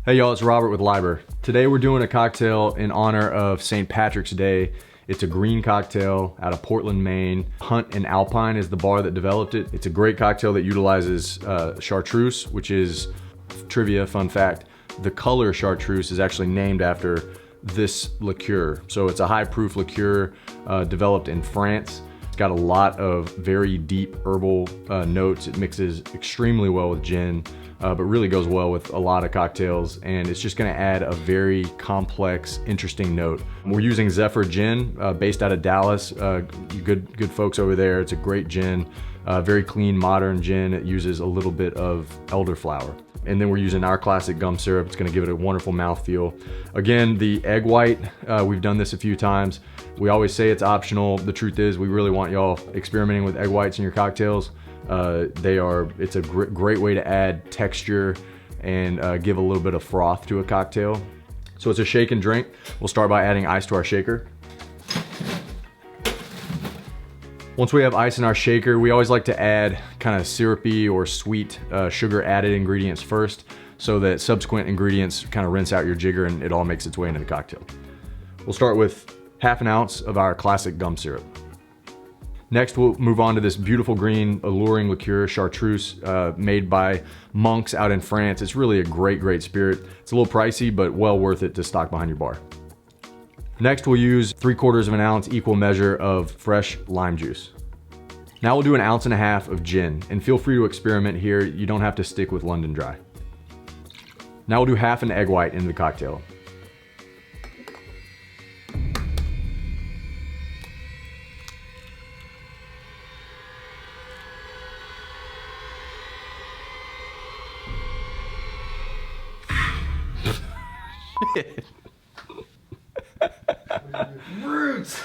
Hey y'all, it's Robert with Liber. Today we're doing a cocktail in honor of St. Patrick's Day. It's a green cocktail out of Portland, Maine. Hunt and Alpine is the bar that developed it. It's a great cocktail that utilizes chartreuse, which is, trivia, fun fact, the color chartreuse is actually named after this liqueur. So it's a high proof liqueur developed in France. It's got a lot of very deep herbal notes. It mixes extremely well with gin, but really goes well with a lot of cocktails, and it's just gonna add a very complex, interesting note. We're using Zephyr gin, based out of Dallas. Good folks over there. It's a great gin, very clean, modern gin. It uses a little bit of elderflower. And then we're using our classic gum syrup. It's gonna give it a wonderful mouthfeel. Again, the egg white, we've done this a few times. We always say it's optional. The truth is, we really want y'all experimenting with egg whites in your cocktails. It's a great way to add texture and give a little bit of froth to a cocktail. So it's a shake and drink. We'll start by adding ice to our shaker. Once we have ice in our shaker, we always like to add kind of syrupy or sweet sugar added ingredients first, so that subsequent ingredients kind of rinse out your jigger and it all makes its way into the cocktail. We'll start with half an ounce of our classic gum syrup. Next, we'll move on to this beautiful green, alluring liqueur, chartreuse, made by monks out in France. It's really a great spirit. It's a little pricey, but well worth it to stock behind your bar. Next, we'll use 3/4 of an ounce equal measure of fresh lime juice. Now we'll do 1.5 ounces of gin, and feel free to experiment here. You don't have to stick with London Dry. Now we'll do half an egg white into the cocktail. Roots.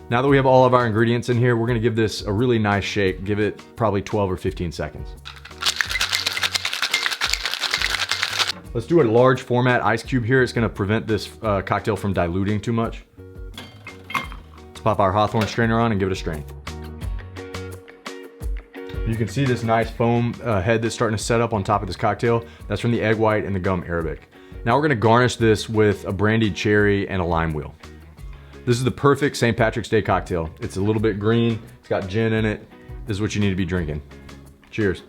Now that we have all of our ingredients in here, we're gonna give this a really nice shake. Give it probably 12 or 15 seconds. Let's do a large format ice cube here. It's gonna prevent this cocktail from diluting too much. Let's pop our Hawthorne strainer on and give it a strain. You can see this nice foam head that's starting to set up on top of this cocktail. That's from the egg white and the gum arabic. Now we're gonna garnish this with a brandied cherry and a lime wheel. This is the perfect St. Patrick's Day cocktail. It's a little bit green, it's got gin in it. This is what you need to be drinking. Cheers.